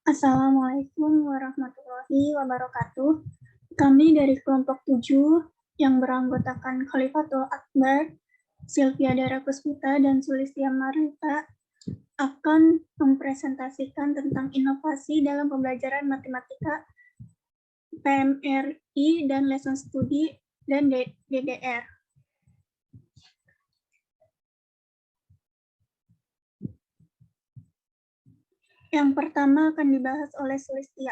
Assalamualaikum warahmatullahi wabarakatuh. Kami dari kelompok 7 yang beranggotakan Khalifatul Akbar, Sylvia Dara Puspita, dan Sulistya Marita akan mempresentasikan tentang inovasi dalam pembelajaran matematika PMRI dan Lesson Studi dan DDR. Yang pertama akan dibahas oleh Sulistya.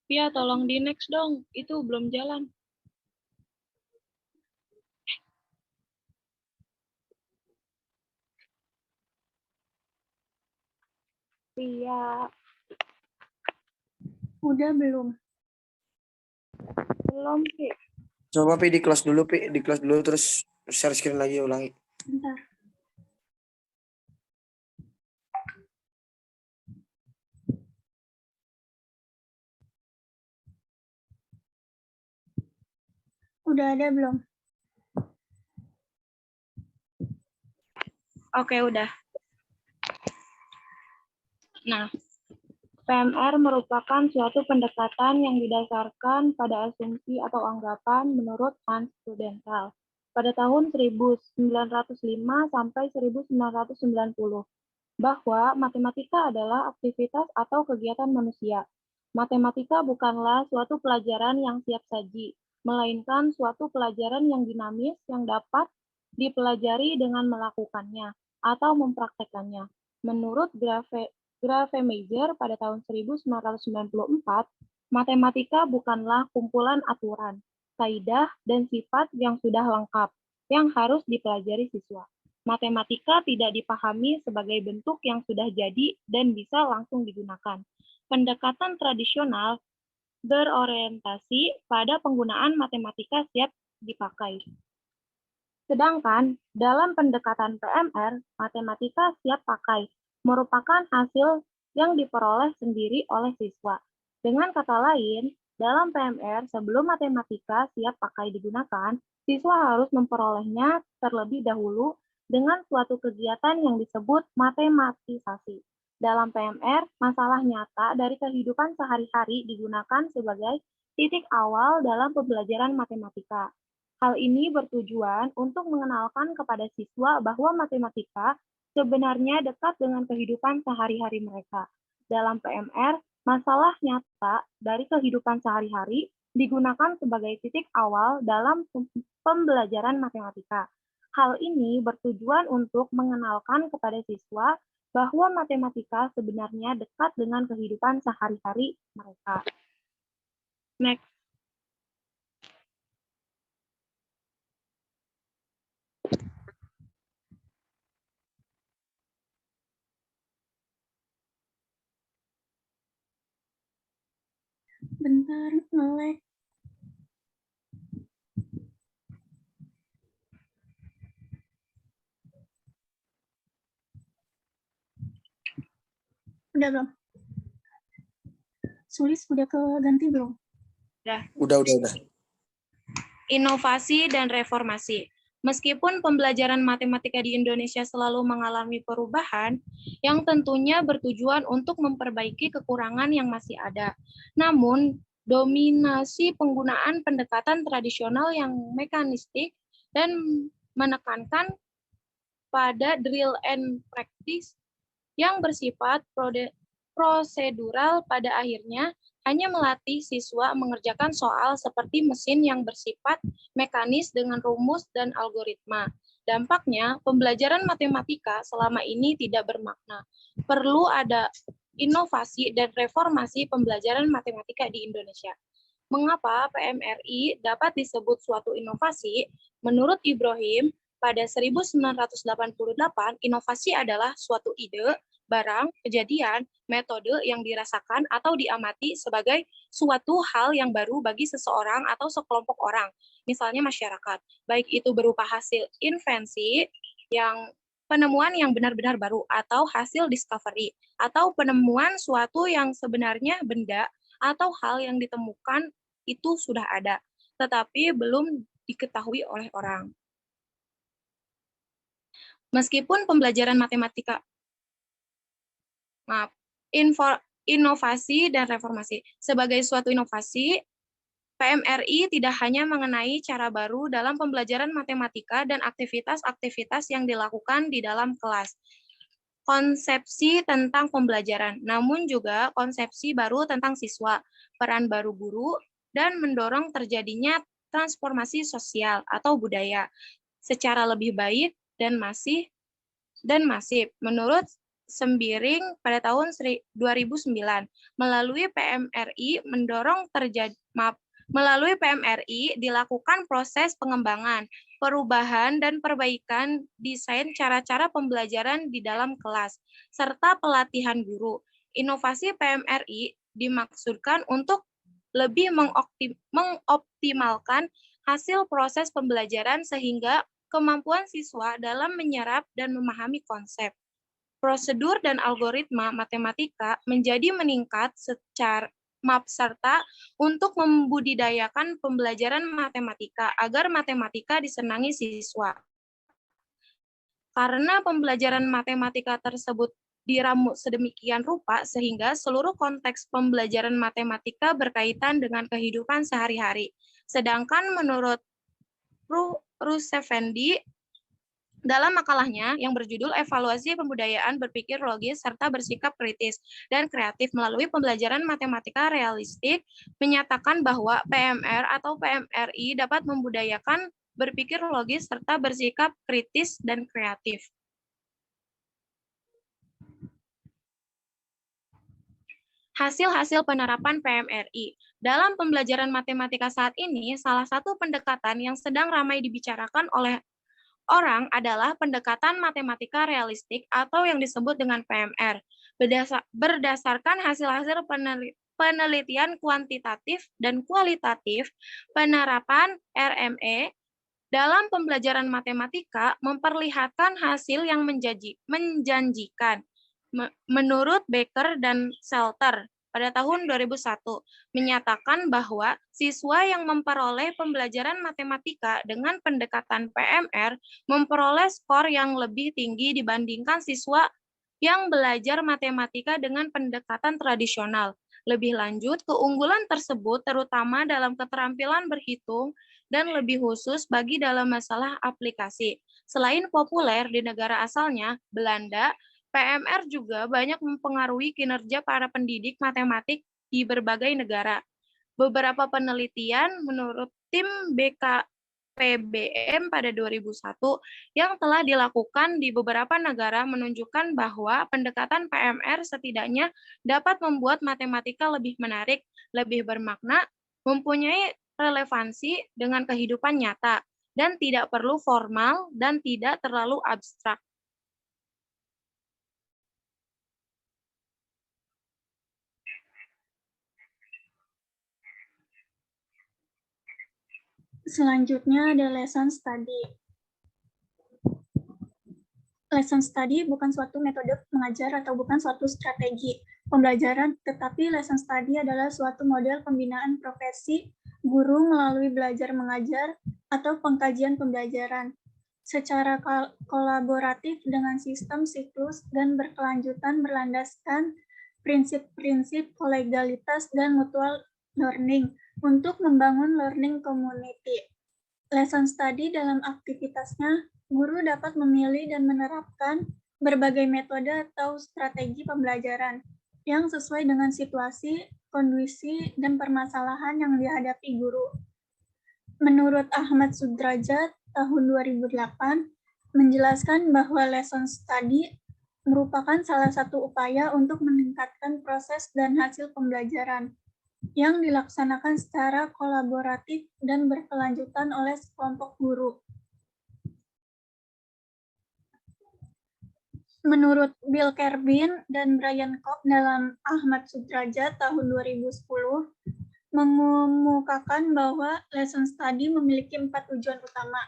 Pia, tolong di next dong. Itu belum jalan. Pia. Udah belum? Belum, Pi. Coba Pi di close dulu, Pi. Di close dulu terus share screen lagi, ulangi. Bentar. Udah ada belum? Oke, udah. Nah, PMR merupakan suatu pendekatan yang didasarkan pada asumsi atau anggapan menurut Hans Prudential pada tahun 1905 sampai 1990 bahwa matematika adalah aktivitas atau kegiatan manusia. Matematika bukanlah suatu pelajaran yang siap saji, melainkan suatu pelajaran yang dinamis yang dapat dipelajari dengan melakukannya atau mempraktekannya. Menurut Grave-Meyer pada tahun 1994, matematika bukanlah kumpulan aturan, kaidah, dan sifat yang sudah lengkap, yang harus dipelajari siswa. Matematika tidak dipahami sebagai bentuk yang sudah jadi dan bisa langsung digunakan. Pendekatan tradisional berorientasi pada penggunaan matematika siap dipakai. Sedangkan dalam pendekatan PMR, matematika siap pakai merupakan hasil yang diperoleh sendiri oleh siswa. Dengan kata lain, dalam PMR sebelum matematika siap pakai digunakan, siswa harus memperolehnya terlebih dahulu dengan suatu kegiatan yang disebut matematisasi. Dalam PMR, masalah nyata dari kehidupan sehari-hari digunakan sebagai titik awal dalam pembelajaran matematika. Hal ini bertujuan untuk mengenalkan kepada siswa bahwa matematika sebenarnya dekat dengan kehidupan sehari-hari mereka. Dalam PMR, masalah nyata dari kehidupan sehari-hari digunakan sebagai titik awal dalam pembelajaran matematika. Hal ini bertujuan untuk mengenalkan kepada siswa bahwa matematika sebenarnya dekat dengan kehidupan sehari-hari mereka. Next. Bentar, nge-lag. Udah belum? Sulis udah keganti belum? Udah. Inovasi dan reformasi. Meskipun pembelajaran matematika di Indonesia selalu mengalami perubahan, yang tentunya bertujuan untuk memperbaiki kekurangan yang masih ada. Namun, dominasi penggunaan pendekatan tradisional yang mekanistik dan menekankan pada drill and practice yang bersifat prosedural pada akhirnya hanya melatih siswa mengerjakan soal seperti mesin yang bersifat mekanis dengan rumus dan algoritma. Dampaknya, pembelajaran matematika selama ini tidak bermakna. Perlu ada inovasi dan reformasi pembelajaran matematika di Indonesia. Mengapa PMRI dapat disebut suatu inovasi? Menurut Ibrahim, pada 1988, inovasi adalah suatu ide, barang, kejadian, metode yang dirasakan atau diamati sebagai suatu hal yang baru bagi seseorang atau sekelompok orang, misalnya masyarakat. Baik itu berupa hasil invensi, yang penemuan yang benar-benar baru, atau hasil discovery, atau penemuan suatu yang sebenarnya benda atau hal yang ditemukan itu sudah ada, tetapi belum diketahui oleh orang. Meskipun pembelajaran matematika, inovasi dan reformasi. Sebagai suatu inovasi, PMRI tidak hanya mengenai cara baru dalam pembelajaran matematika dan aktivitas-aktivitas yang dilakukan di dalam kelas. Konsepsi tentang pembelajaran, namun juga konsepsi baru tentang siswa, peran baru guru, dan mendorong terjadinya transformasi sosial atau budaya secara lebih baik dan masif. Menurut Sembiring pada tahun 2009, melalui PMRI dilakukan proses pengembangan, perubahan dan perbaikan desain cara-cara pembelajaran di dalam kelas, serta pelatihan guru. Inovasi PMRI dimaksudkan untuk lebih mengoptimalkan hasil proses pembelajaran sehingga kemampuan siswa dalam menyerap dan memahami konsep, prosedur dan algoritma matematika menjadi meningkat serta untuk membudidayakan pembelajaran matematika agar matematika disenangi siswa. Karena pembelajaran matematika tersebut diramu sedemikian rupa sehingga seluruh konteks pembelajaran matematika berkaitan dengan kehidupan sehari-hari. Sedangkan menurut Ruseffendi, dalam makalahnya yang berjudul Evaluasi Pembudayaan Berpikir Logis serta Bersikap Kritis dan Kreatif Melalui Pembelajaran Matematika Realistik, menyatakan bahwa PMR atau PMRI dapat membudayakan berpikir logis serta bersikap kritis dan kreatif. Hasil-hasil penerapan PMRI. Dalam pembelajaran matematika saat ini, salah satu pendekatan yang sedang ramai dibicarakan oleh orang adalah pendekatan matematika realistik atau yang disebut dengan PMR. Berdasarkan hasil-hasil penelitian kuantitatif dan kualitatif, penerapan RME dalam pembelajaran matematika memperlihatkan hasil yang menjanjikan. Menurut Baker dan Salter pada tahun 2001, menyatakan bahwa siswa yang memperoleh pembelajaran matematika dengan pendekatan PMR memperoleh skor yang lebih tinggi dibandingkan siswa yang belajar matematika dengan pendekatan tradisional. Lebih lanjut, keunggulan tersebut terutama dalam keterampilan berhitung dan lebih khusus bagi dalam masalah aplikasi. Selain populer di negara asalnya, Belanda, PMR juga banyak mempengaruhi kinerja para pendidik matematik di berbagai negara. Beberapa penelitian menurut tim BKPBM pada 2001 yang telah dilakukan di beberapa negara menunjukkan bahwa pendekatan PMR setidaknya dapat membuat matematika lebih menarik, lebih bermakna, mempunyai relevansi dengan kehidupan nyata, dan tidak perlu formal dan tidak terlalu abstrak. Selanjutnya ada lesson study. Lesson study bukan suatu metode mengajar atau bukan suatu strategi pembelajaran, tetapi lesson study adalah suatu model pembinaan profesi guru melalui belajar mengajar atau pengkajian pembelajaran secara kolaboratif dengan sistem siklus dan berkelanjutan berlandaskan prinsip-prinsip kolegialitas dan mutual learning untuk membangun learning community. Lesson study dalam aktivitasnya, guru dapat memilih dan menerapkan berbagai metode atau strategi pembelajaran yang sesuai dengan situasi, kondisi, dan permasalahan yang dihadapi guru. Menurut Ahmad Sudrajat, tahun 2008, menjelaskan bahwa lesson study merupakan salah satu upaya untuk meningkatkan proses dan hasil pembelajaran. yang dilaksanakan secara kolaboratif dan berkelanjutan oleh sekelompok guru. Menurut Bill Kerbin dan Brian Koch dalam Ahmad Sudrajat tahun 2010, mengemukakan bahwa lesson study memiliki 4 tujuan utama,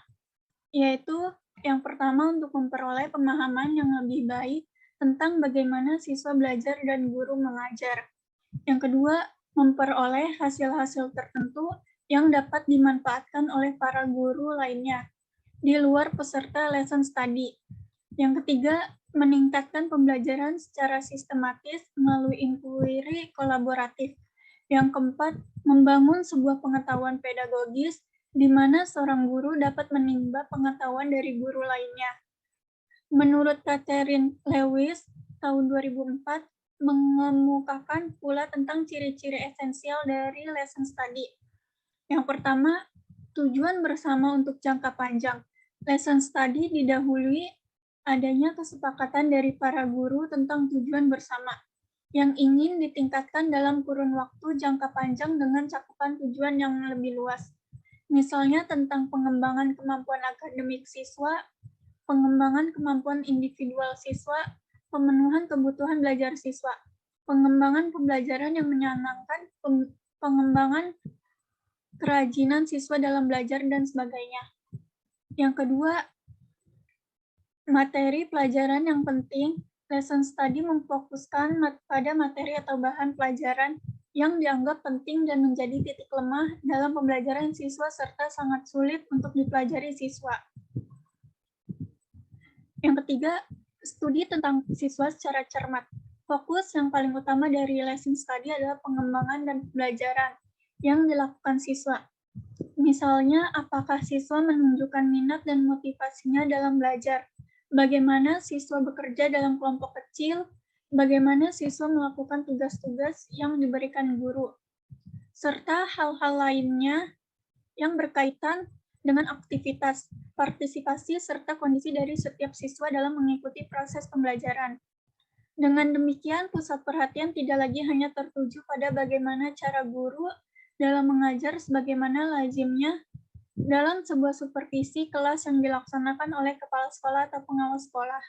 yaitu yang pertama untuk memperoleh pemahaman yang lebih baik tentang bagaimana siswa belajar dan guru mengajar. Yang kedua, memperoleh hasil-hasil tertentu yang dapat dimanfaatkan oleh para guru lainnya di luar peserta lesson study. Yang ketiga, meningkatkan pembelajaran secara sistematis melalui inquiry kolaboratif. Yang keempat, membangun sebuah pengetahuan pedagogis di mana seorang guru dapat menimba pengetahuan dari guru lainnya. Menurut Catherine Lewis, tahun 2004, mengemukakan pula tentang ciri-ciri esensial dari lesson study. Yang pertama, tujuan bersama untuk jangka panjang. Lesson study didahului adanya kesepakatan dari para guru tentang tujuan bersama yang ingin ditingkatkan dalam kurun waktu jangka panjang dengan cakupan tujuan yang lebih luas. Misalnya tentang pengembangan kemampuan akademik siswa, pengembangan kemampuan individual siswa, pemenuhan kebutuhan belajar siswa, pengembangan pembelajaran yang menyenangkan, pengembangan kerajinan siswa dalam belajar, dan sebagainya. Yang kedua, materi pelajaran yang penting. Lesson study memfokuskan pada materi atau bahan pelajaran yang dianggap penting dan menjadi titik lemah dalam pembelajaran siswa serta sangat sulit untuk dipelajari siswa. Yang ketiga, studi tentang siswa secara cermat. Fokus yang paling utama dari lesson study adalah pengembangan dan pembelajaran yang dilakukan siswa. Misalnya, apakah siswa menunjukkan minat dan motivasinya dalam belajar, bagaimana siswa bekerja dalam kelompok kecil, bagaimana siswa melakukan tugas-tugas yang diberikan guru, serta hal-hal lainnya yang berkaitan dengan aktivitas, partisipasi, serta kondisi dari setiap siswa dalam mengikuti proses pembelajaran. Dengan demikian, pusat perhatian tidak lagi hanya tertuju pada bagaimana cara guru dalam mengajar sebagaimana lazimnya dalam sebuah supervisi kelas yang dilaksanakan oleh kepala sekolah atau pengawas sekolah.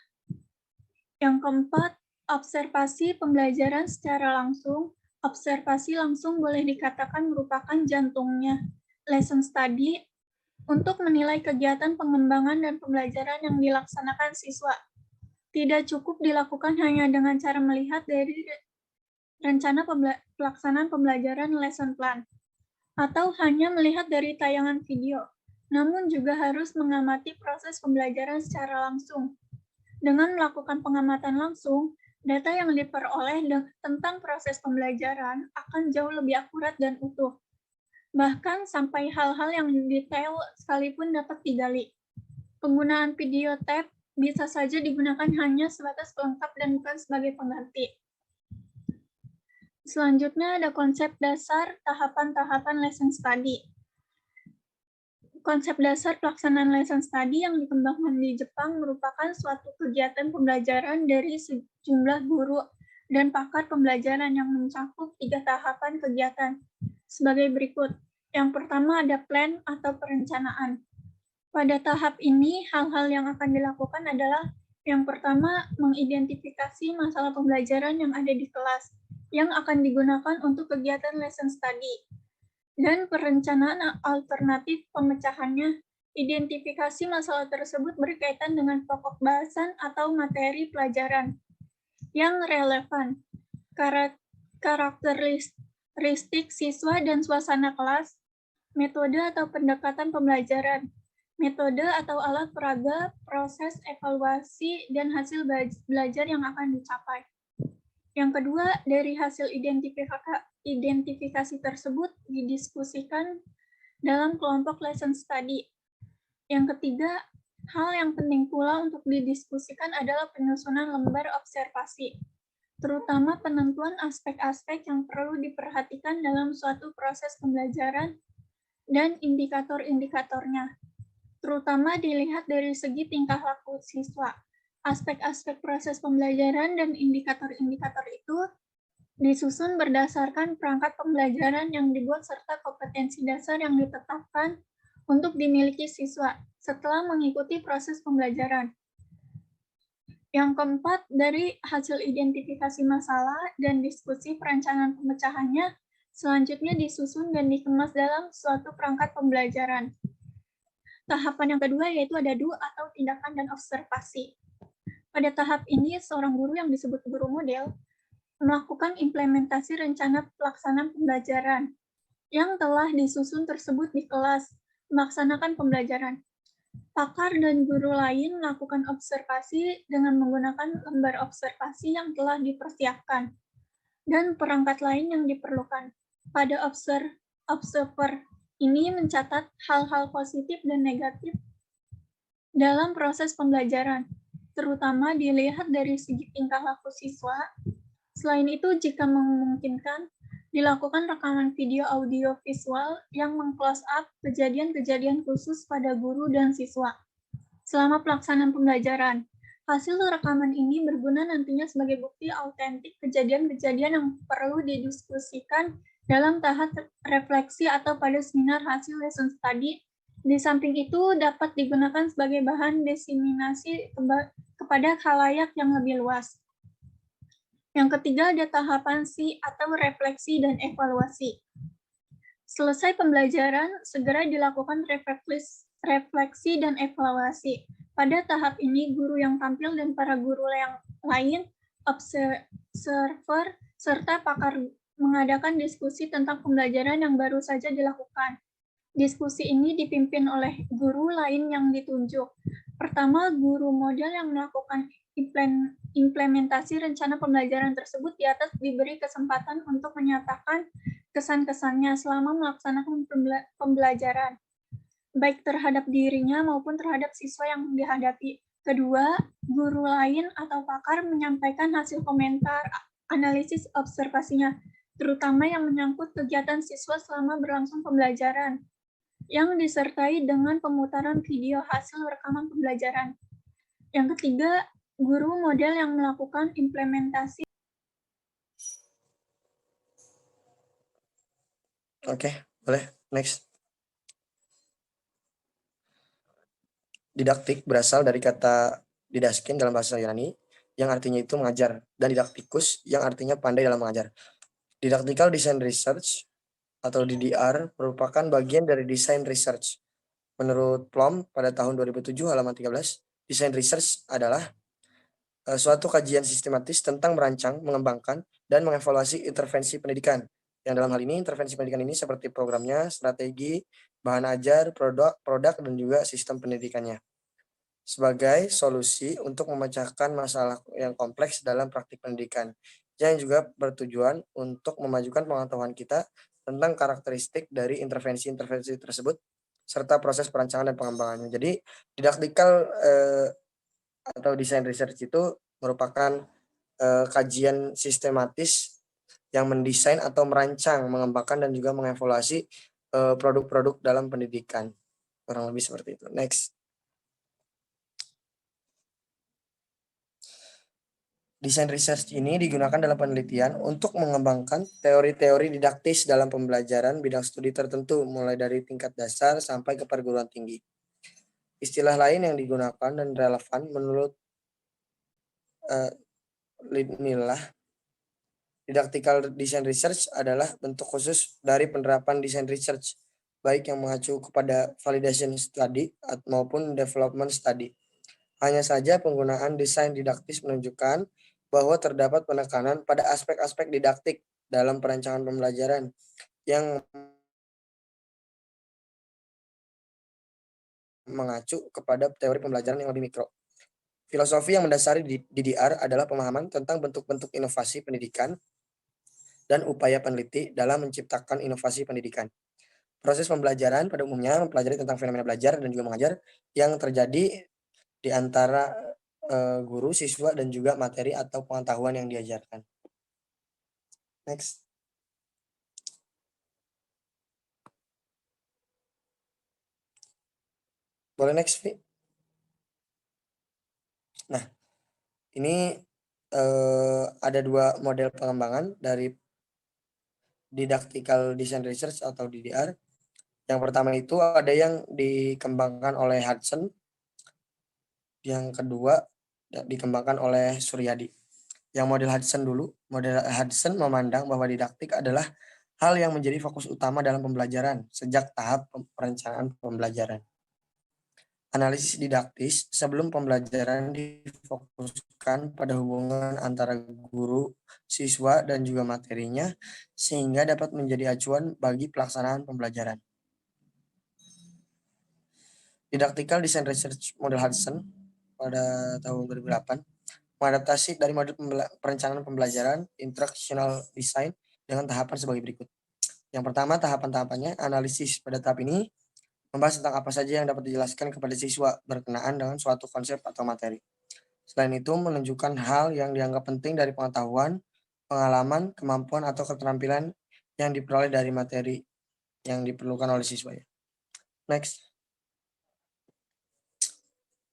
Yang keempat, observasi pembelajaran secara langsung. Observasi langsung boleh dikatakan merupakan jantungnya lesson study untuk menilai kegiatan pengembangan dan pembelajaran yang dilaksanakan siswa. Tidak cukup dilakukan hanya dengan cara melihat dari rencana pelaksanaan pembelajaran lesson plan, atau hanya melihat dari tayangan video, namun juga harus mengamati proses pembelajaran secara langsung. Dengan melakukan pengamatan langsung, data yang diperoleh tentang proses pembelajaran akan jauh lebih akurat dan utuh. Bahkan sampai hal-hal yang detail sekalipun dapat digali. Penggunaan video tape bisa saja digunakan hanya sebatas pelengkap dan bukan sebagai pengganti. Selanjutnya ada konsep dasar tahapan-tahapan lesson study. Konsep dasar pelaksanaan lesson study yang dikembangkan di Jepang merupakan suatu kegiatan pembelajaran dari sejumlah guru dan pakar pembelajaran yang mencakup 3 tahapan kegiatan sebagai berikut. Yang pertama ada plan atau perencanaan. Pada tahap ini, hal-hal yang akan dilakukan adalah yang pertama, mengidentifikasi masalah pembelajaran yang ada di kelas yang akan digunakan untuk kegiatan lesson study, dan perencanaan alternatif pemecahannya. Identifikasi masalah tersebut berkaitan dengan pokok bahasan atau materi pelajaran yang relevan, karakteristik siswa dan suasana kelas, metode atau pendekatan pembelajaran, metode atau alat peraga, proses evaluasi, dan hasil belajar yang akan dicapai. Yang kedua, dari hasil identifikasi tersebut didiskusikan dalam kelompok lesson study. Yang ketiga, hal yang penting pula untuk didiskusikan adalah penyusunan lembar observasi, terutama penentuan aspek-aspek yang perlu diperhatikan dalam suatu proses pembelajaran dan indikator-indikatornya, terutama dilihat dari segi tingkah laku siswa. Aspek-aspek proses pembelajaran dan indikator-indikator itu Disusun berdasarkan perangkat pembelajaran yang dibuat serta kompetensi dasar yang ditetapkan untuk dimiliki siswa setelah mengikuti proses pembelajaran. Yang keempat, dari hasil identifikasi masalah dan diskusi perencanaan pemecahannya, selanjutnya disusun dan dikemas dalam suatu perangkat pembelajaran. Tahapan yang kedua yaitu ada do atau tindakan dan observasi. Pada tahap ini, seorang guru yang disebut guru model melakukan implementasi rencana pelaksanaan pembelajaran yang telah disusun tersebut di kelas, melaksanakan pembelajaran. Pakar dan guru lain melakukan observasi dengan menggunakan lembar observasi yang telah dipersiapkan dan perangkat lain yang diperlukan. Pada observer ini mencatat hal-hal positif dan negatif dalam proses pembelajaran, terutama dilihat dari segi tingkah laku siswa. Selain itu, jika memungkinkan, dilakukan rekaman video audio visual yang meng-close up kejadian-kejadian khusus pada guru dan siswa selama pelaksanaan pembelajaran. Hasil rekaman ini berguna nantinya sebagai bukti autentik kejadian-kejadian yang perlu didiskusikan dalam tahap refleksi atau pada seminar hasil lesson study. Di samping itu dapat digunakan sebagai bahan diseminasi kepada khalayak yang lebih luas. Yang ketiga ada tahapan C atau refleksi dan evaluasi. Selesai pembelajaran, segera dilakukan refleksi dan evaluasi. Pada tahap ini, guru yang tampil dan para guru yang lain, observer, serta pakar mengadakan diskusi tentang pembelajaran yang baru saja dilakukan. Diskusi ini dipimpin oleh guru lain yang ditunjuk. Pertama, guru model yang melakukan implementasi rencana pembelajaran tersebut di atas diberi kesempatan untuk menyatakan kesan-kesannya selama melaksanakan pembelajaran, baik terhadap dirinya maupun terhadap siswa yang dihadapi. Kedua, guru lain atau pakar menyampaikan hasil komentar, analisis observasinya, terutama yang menyangkut kegiatan siswa selama berlangsung pembelajaran, yang disertai dengan pemutaran video hasil rekaman pembelajaran. Yang ketiga, guru model yang melakukan implementasi. Oke, boleh. Next. Didaktik berasal dari kata didaskin dalam bahasa Yunani, yang artinya itu mengajar, dan didaktikus yang artinya pandai dalam mengajar. Didactical Design Research atau DDR merupakan bagian dari desain research. Menurut Plum pada tahun 2007 halaman 13, desain research adalah suatu kajian sistematis tentang merancang, mengembangkan, dan mengevaluasi intervensi pendidikan. Yang dalam hal ini, intervensi pendidikan ini seperti programnya, strategi, bahan ajar, produk, dan juga sistem pendidikannya. Sebagai solusi untuk memecahkan masalah yang kompleks dalam praktik pendidikan, yang juga bertujuan untuk memajukan pengetahuan kita tentang karakteristik dari intervensi-intervensi tersebut, serta proses perancangan dan pengembangannya. Jadi, didaktikal atau desain research itu merupakan kajian sistematis yang mendesain atau merancang, mengembangkan, dan juga mengevaluasi produk-produk dalam pendidikan. Kurang lebih seperti itu. Next. Desain research ini digunakan dalam penelitian untuk mengembangkan teori-teori didaktis dalam pembelajaran bidang studi tertentu, mulai dari tingkat dasar sampai ke perguruan tinggi. Istilah lain yang digunakan dan relevan menurut Linilah, didactical design research adalah bentuk khusus dari penerapan desain research, baik yang mengacu kepada validation study maupun development study. Hanya saja penggunaan desain didaktis menunjukkan bahwa terdapat penekanan pada aspek-aspek didaktik dalam perancangan pembelajaran yang mengacu kepada teori pembelajaran yang lebih mikro. Filosofi yang mendasari DDR adalah pemahaman tentang bentuk-bentuk inovasi pendidikan dan upaya peneliti dalam menciptakan inovasi pendidikan. Proses pembelajaran pada umumnya mempelajari tentang fenomena belajar dan juga mengajar yang terjadi di antara guru, siswa, dan juga materi atau pengetahuan yang diajarkan. Next. Boleh next, Vi? Nah, ini ada dua model pengembangan dari Didactical Design Research atau DDR. Yang pertama itu ada yang dikembangkan oleh Hudson, yang kedua dikembangkan oleh Suryadi. Yang model Hudson dulu, model Hudson memandang bahwa didaktik adalah hal yang menjadi fokus utama dalam pembelajaran sejak tahap perencanaan pembelajaran. Analisis didaktis sebelum pembelajaran difokuskan pada hubungan antara guru, siswa, dan juga materinya, sehingga dapat menjadi acuan bagi pelaksanaan pembelajaran. Didactical Design Research model Hudson pada tahun 2008 mengadaptasi dari model perencanaan pembelajaran instructional design dengan tahapan sebagai berikut. Yang pertama, tahapan-tahapannya analisis. Pada tahap ini membahas tentang apa saja yang dapat dijelaskan kepada siswa berkenaan dengan suatu konsep atau materi. Selain itu, menunjukkan hal yang dianggap penting dari pengetahuan, pengalaman, kemampuan, atau keterampilan yang diperoleh dari materi yang diperlukan oleh siswa. Next.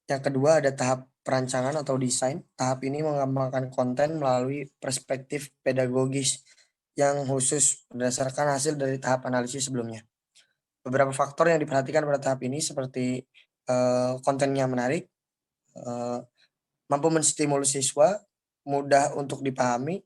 Yang kedua ada tahap perancangan atau desain. Tahap ini mengembangkan konten melalui perspektif pedagogis yang khusus berdasarkan hasil dari tahap analisis sebelumnya. Beberapa faktor yang diperhatikan pada tahap ini seperti kontennya menarik, mampu menstimulus siswa, mudah untuk dipahami,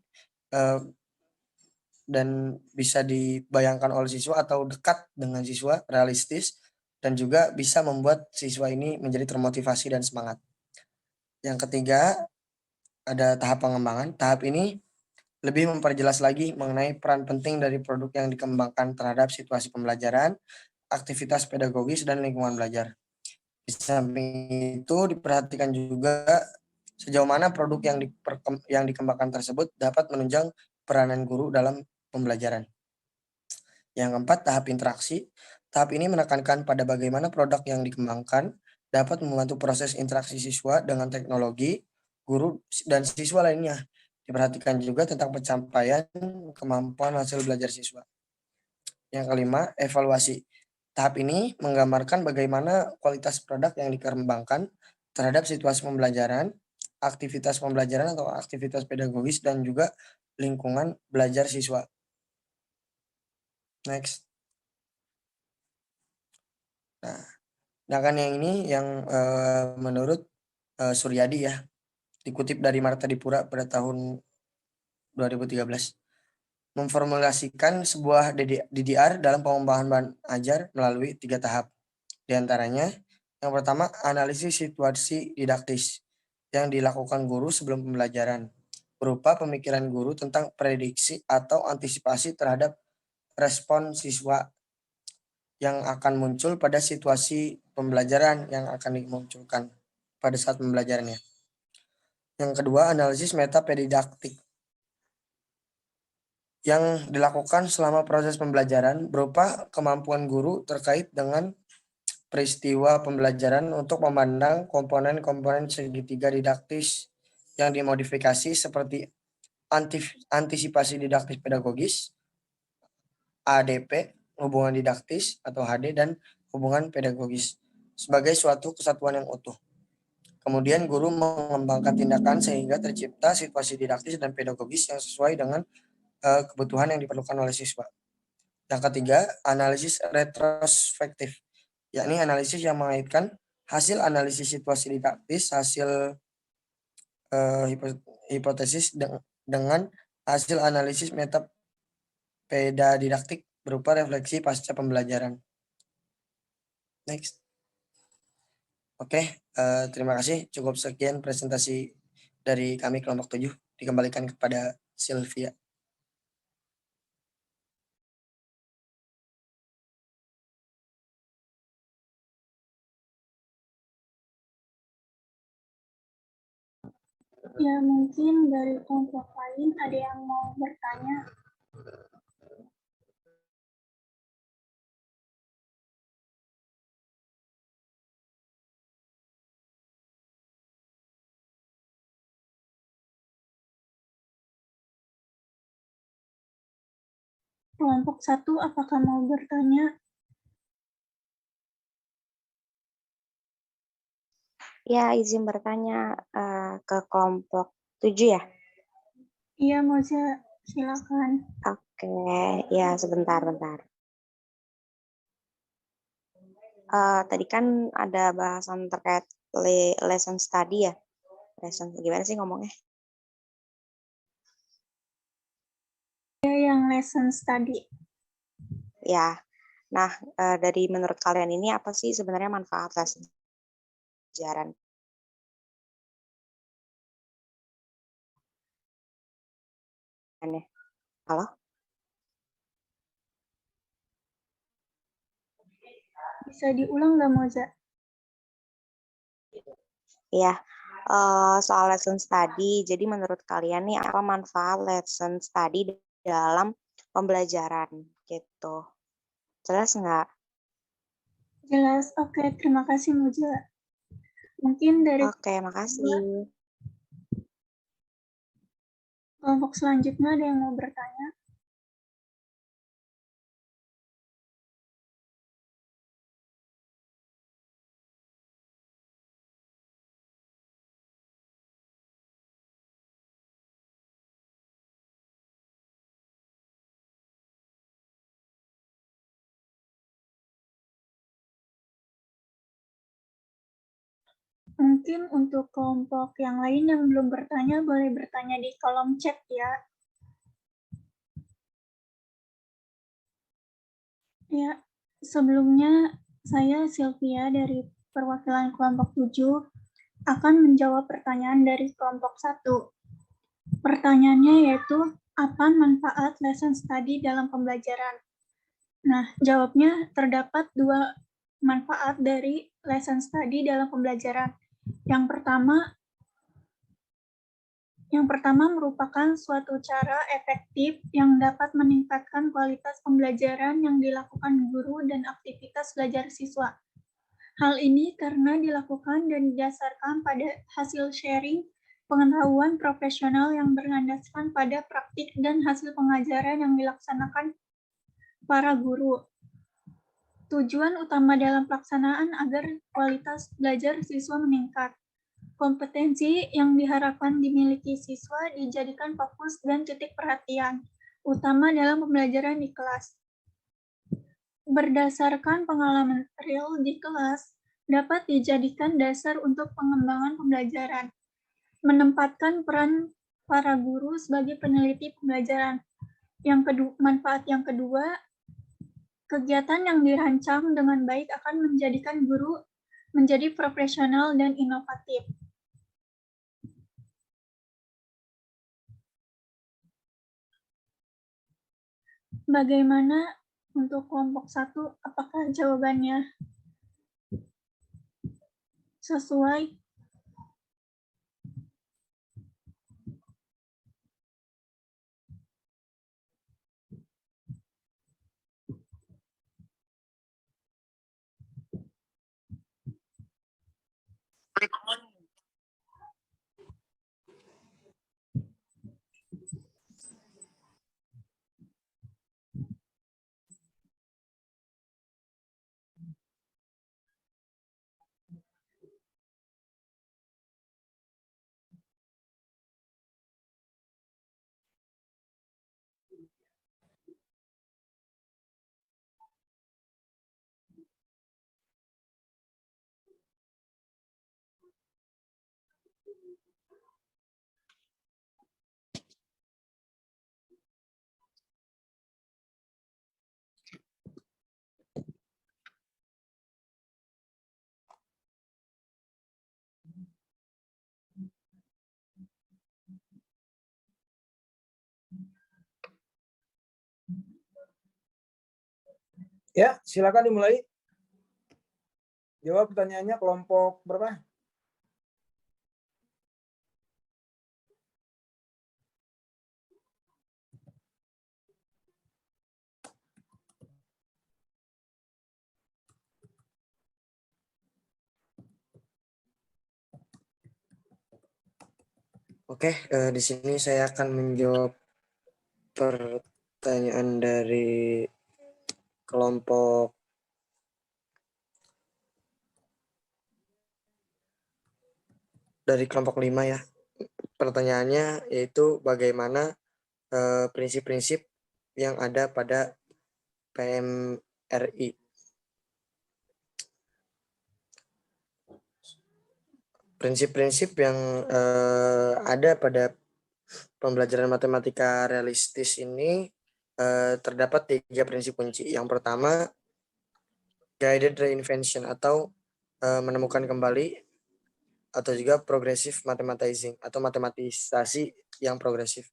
dan bisa dibayangkan oleh siswa atau dekat dengan siswa, realistis, dan juga bisa membuat siswa ini menjadi termotivasi dan semangat. Yang ketiga, ada tahap pengembangan. Tahap ini lebih memperjelas lagi mengenai peran penting dari produk yang dikembangkan terhadap situasi pembelajaran, aktivitas pedagogis, dan lingkungan belajar. Di samping itu diperhatikan juga sejauh mana produk yang dikembangkan tersebut dapat menunjang peranan guru dalam pembelajaran. Yang keempat, tahap interaksi. Tahap ini menekankan pada bagaimana produk yang dikembangkan dapat membantu proses interaksi siswa dengan teknologi, guru, dan siswa lainnya. Diperhatikan juga tentang pencapaian kemampuan hasil belajar siswa. Yang kelima, evaluasi. Tahap ini menggambarkan bagaimana kualitas produk yang dikembangkan terhadap situasi pembelajaran, aktivitas pembelajaran atau aktivitas pedagogis, dan juga lingkungan belajar siswa. Next. Nah, sedangkan yang ini yang menurut Suryadi ya, dikutip dari Marta Dipura pada tahun 2013, memformulasikan sebuah DDR dalam pengembangan bahan ajar melalui 3 tahap. Di antaranya, yang pertama, analisis situasi didaktis yang dilakukan guru sebelum pembelajaran, berupa pemikiran guru tentang prediksi atau antisipasi terhadap respon siswa yang akan muncul pada situasi pembelajaran yang akan dimunculkan pada saat pembelajarannya. Yang kedua, analisis metapedidaktik yang dilakukan selama proses pembelajaran berupa kemampuan guru terkait dengan peristiwa pembelajaran untuk memandang komponen-komponen segitiga didaktis yang dimodifikasi seperti antisipasi didaktis pedagogis, ADP, hubungan didaktis atau HD, dan hubungan pedagogis sebagai suatu kesatuan yang utuh. Kemudian guru mengembangkan tindakan sehingga tercipta situasi didaktis dan pedagogis yang sesuai dengan kebutuhan yang diperlukan oleh siswa. Yang ketiga, analisis retrospektif, yakni analisis yang mengaitkan hasil analisis situasi didaktis, hasil hipotesis dengan hasil analisis metapedidaktik berupa refleksi pasca pembelajaran. Next. Oke, terima kasih. Cukup sekian presentasi dari kami kelompok 7. Dikembalikan kepada Sylvia. Ya, mungkin dari kelompok lain ada yang mau bertanya. Kelompok 1, apakah mau bertanya? Ya, izin bertanya ke kelompok 7 ya. Iya, Moza, silakan. Oke, ya sebentar. Tadi kan ada bahasan terkait lesson study ya. Lesson gimana sih ngomongnya? Ya, yang lesson study. Ya, nah dari menurut kalian ini apa sih sebenarnya manfaat lesson pelajaran? Halo? Bisa diulang nggak, Moza? Ya, soal lesson study. Jadi menurut kalian nih apa manfaat lesson study dalam pembelajaran gitu? Jelas nggak? Jelas. Oke, terima kasih, Moza. Mungkin dari Oke, makasih. kelompok selanjutnya ada yang mau bertanya? Mungkin untuk kelompok yang lain yang belum bertanya, boleh bertanya di kolom chat ya. Ya, sebelumnya saya Sylvia dari perwakilan kelompok 7 akan menjawab pertanyaan dari kelompok 1. Pertanyaannya yaitu, apa manfaat lesson study dalam pembelajaran? Nah, jawabnya terdapat 2 manfaat dari lesson study dalam pembelajaran. Yang pertama merupakan suatu cara efektif yang dapat meningkatkan kualitas pembelajaran yang dilakukan guru dan aktivitas belajar siswa. Hal ini karena dilakukan dan didasarkan pada hasil sharing pengetahuan profesional yang berlandaskan pada praktik dan hasil pengajaran yang dilaksanakan para guru. Tujuan utama dalam pelaksanaan agar kualitas belajar siswa meningkat. Kompetensi yang diharapkan dimiliki siswa dijadikan fokus dan titik perhatian, utama dalam pembelajaran di kelas. Berdasarkan pengalaman real di kelas, dapat dijadikan dasar untuk pengembangan pembelajaran. Menempatkan peran para guru sebagai peneliti pembelajaran. Manfaat yang kedua, kegiatan yang dirancang dengan baik akan menjadikan guru menjadi profesional dan inovatif. Bagaimana untuk kelompok 1? Apakah jawabannya sesuai? Ya, silakan dimulai. Jawab pertanyaannya kelompok berapa? Oke, di sini saya akan menjawab pertanyaan dari kelompok kelompok 5 ya. pertanyaannya yaitu bagaimana prinsip-prinsip yang ada pada PMRI. Prinsip-prinsip yang ada pada pembelajaran matematika realistis ini terdapat 3 prinsip kunci. Yang pertama, guided reinvention atau menemukan kembali, atau juga progressive mathematizing atau matematisasi yang progresif,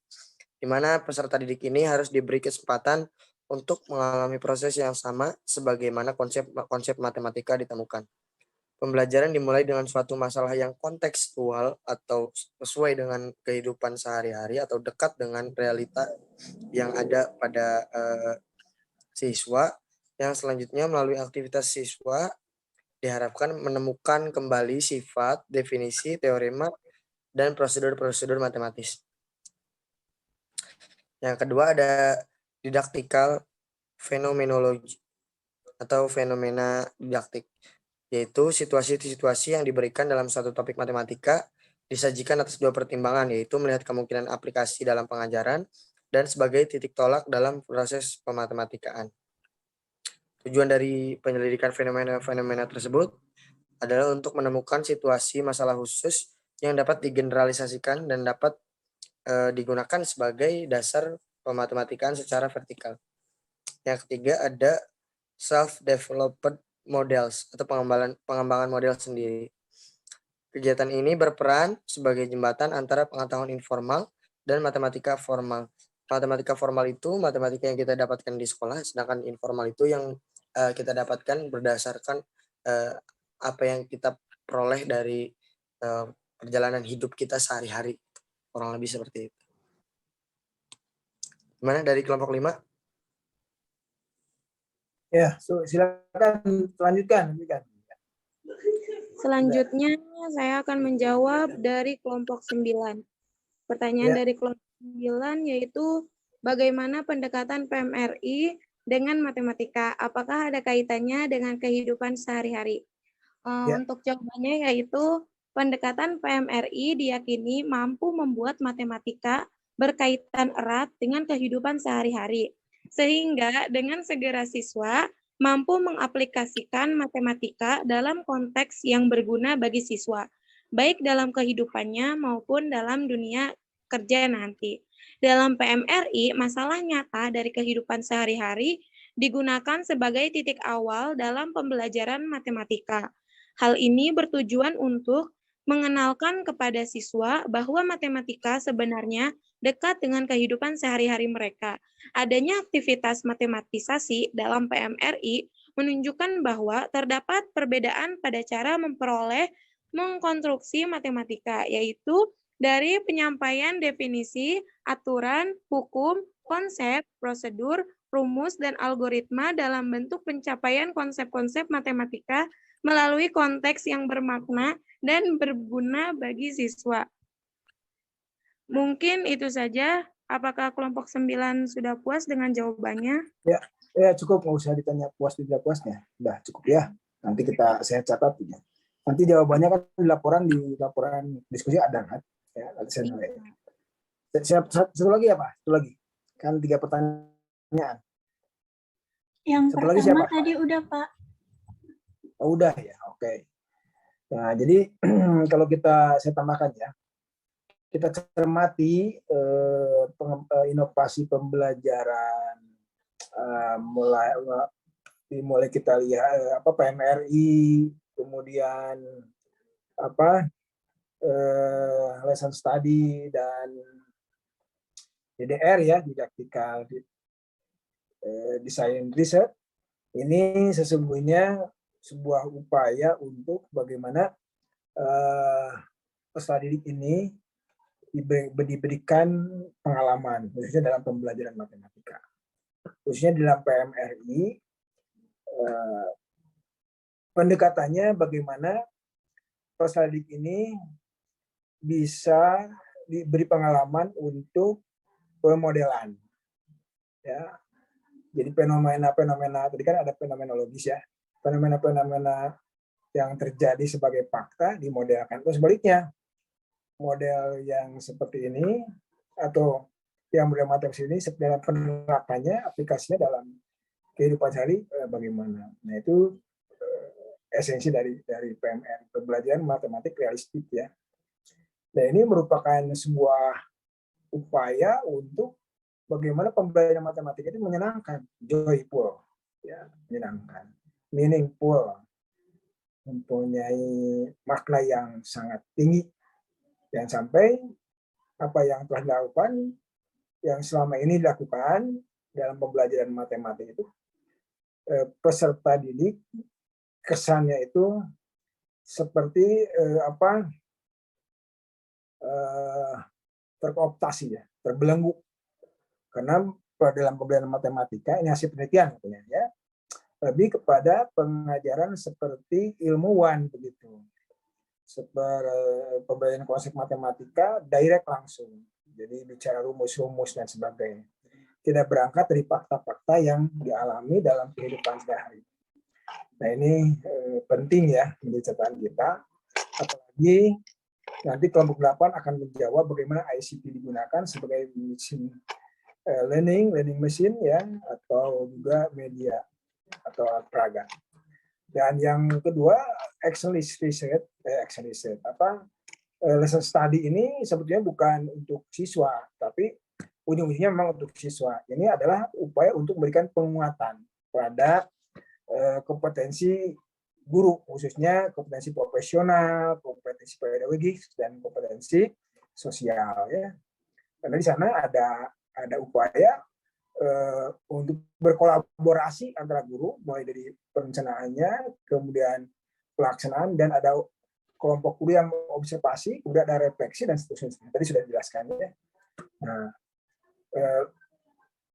di mana peserta didik ini harus diberi kesempatan untuk mengalami proses yang sama sebagaimana konsep matematika ditemukan. Pembelajaran dimulai dengan suatu masalah yang kontekstual atau sesuai dengan kehidupan sehari-hari atau dekat dengan realita yang ada pada siswa, yang selanjutnya melalui aktivitas siswa diharapkan menemukan kembali sifat, definisi, teorema, dan prosedur-prosedur matematis. Yang kedua ada didaktikal fenomenologi atau fenomena didaktik, yaitu situasi-situasi yang diberikan dalam satu topik matematika disajikan atas 2 pertimbangan, yaitu melihat kemungkinan aplikasi dalam pengajaran dan sebagai titik tolak dalam proses pematematikaan. Tujuan dari penyelidikan fenomena-fenomena tersebut adalah untuk menemukan situasi masalah khusus yang dapat digeneralisasikan dan dapat digunakan sebagai dasar pematematikaan secara vertikal. Yang ketiga ada self-developed models atau pengembangan model sendiri. Kegiatan ini berperan sebagai jembatan antara pengetahuan informal dan matematika formal. Matematika formal itu matematika yang kita dapatkan di sekolah, sedangkan informal itu yang kita dapatkan berdasarkan apa yang kita peroleh dari perjalanan hidup kita sehari-hari, kurang lebih seperti itu. Gimana dari kelompok 5? Ya, silakan lanjutkan. Selanjutnya saya akan menjawab dari kelompok 9. Pertanyaan Ya. dari kelompok 9 yaitu bagaimana pendekatan PMRI dengan matematika? Apakah ada kaitannya dengan kehidupan sehari-hari? Ya. Untuk jawabannya yaitu pendekatan PMRI diyakini mampu membuat matematika berkaitan erat dengan kehidupan sehari-hari. Sehingga dengan segera siswa mampu mengaplikasikan matematika dalam konteks yang berguna bagi siswa, baik dalam kehidupannya maupun dalam dunia kerja nanti. Dalam PMRI, masalah nyata dari kehidupan sehari-hari digunakan sebagai titik awal dalam pembelajaran matematika. Hal ini bertujuan untuk mengenalkan kepada siswa bahwa matematika sebenarnya dekat dengan kehidupan sehari-hari mereka. Adanya aktivitas matematisasi dalam PMRI menunjukkan bahwa terdapat perbedaan pada cara memperoleh mengkonstruksi matematika, yaitu dari penyampaian definisi, aturan, hukum, konsep, prosedur, rumus, dan algoritma dalam bentuk pencapaian konsep-konsep matematika melalui konteks yang bermakna dan berguna bagi siswa. Mungkin itu saja. Apakah kelompok 9 sudah puas dengan jawabannya? Ya cukup, nggak usah ditanya puas tidak puasnya. Udah cukup ya. Nanti saya catat ya. Nanti jawabannya kan di laporan diskusi ada kan? Ya, nanti saya nilai. Satu lagi ya Pak? Satu lagi. Kan 3 pertanyaan. Yang Satu lagi pertama siapa? tadi udah, Pak. Oh, udah ya, oke. Nah, jadi kalau saya tambahkan ya, kita cermati inovasi pembelajaran mulai kita lihat PMRI, kemudian lesson study dan DDR ya, didaktikal design research. Ini sesungguhnya sebuah upaya untuk bagaimana peserta didik ini diberikan pengalaman, khususnya dalam pembelajaran matematika. Khususnya dalam PMRI, pendekatannya bagaimana peserta didik ini bisa diberi pengalaman untuk pemodelan. Ya. Jadi fenomena tadi kan ada fenomenologis ya. Fenomena-fenomena yang terjadi sebagai fakta dimodelkan. Terus sebaliknya, model yang seperti ini atau yang model matematis ini dalam penerapannya, aplikasinya dalam kehidupan sehari bagaimana. Nah itu esensi dari PMR, pembelajaran matematik realistik ya. Nah ini merupakan sebuah upaya untuk bagaimana pembelajaran matematika itu menyenangkan, joyful, ya, menyenangkan, meaningful, mempunyai makna yang sangat tinggi, dan sampai apa yang telah dilakukan, yang selama ini dilakukan dalam pembelajaran matematika itu, peserta didik kesannya itu seperti terkooptasi ya, terbelenggu. Karena dalam pembelajaran matematika ini hasil penelitian ya, lebih kepada pengajaran seperti ilmuwan begitu. Seperti pembelajaran konsep matematika direct langsung. Jadi bicara rumus-rumus dan sebagainya. Tidak berangkat dari fakta-fakta yang dialami dalam kehidupan sehari-hari. Nah ini penting ya menjadi catatan kita. Apalagi nanti kelompok 8 akan menjawab bagaimana ICT digunakan sebagai machine learning machine ya, atau juga media atau alat peraga. Dan yang kedua, action research, lesson study ini sebetulnya bukan untuk siswa, tapi ujung-ujungnya memang untuk siswa. Ini adalah upaya untuk memberikan penguatan pada kompetensi guru, khususnya kompetensi profesional, kompetensi pedagogik, dan kompetensi sosial ya. Karena di sana ada upaya untuk berkolaborasi antara guru, mulai dari perencanaannya, kemudian pelaksanaan, dan ada kelompok guru yang observasi, kemudian ada refleksi, dan seterusnya. Tadi sudah dijelaskan ya. Nah,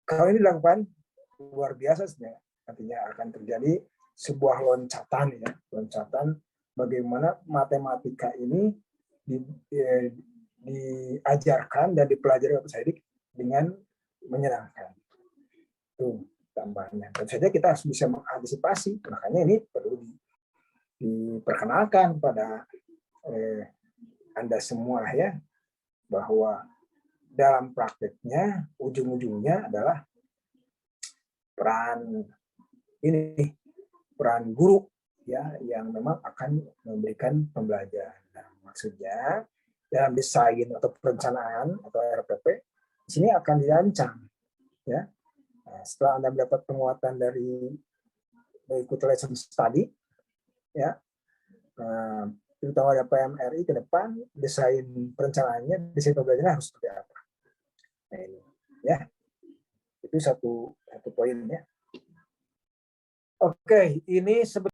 kalau ini dilakukan luar biasa sebenarnya, artinya akan terjadi sebuah loncatan bagaimana matematika ini diajarkan dan dipelajari oleh peserta didik dengan menyenangkan. Itu tambahnya. Tentu saja kita harus bisa mengantisipasi, makanya ini perlu diperkenalkan pada Anda semua ya, bahwa dalam prakteknya ujung-ujungnya adalah peran guru ya, yang memang akan memberikan pembelajaran. Nah, maksudnya dalam desain atau perencanaan atau RPP di sini akan dirancang ya. Nah, setelah Anda mendapat penguatan dari mengikuti lesson study ya, terutama ada PMRI ke depan, desain perencanaannya, desain pembelajaran harus seperti apa. Nah, ini ya, itu satu poin ya. Oke, ini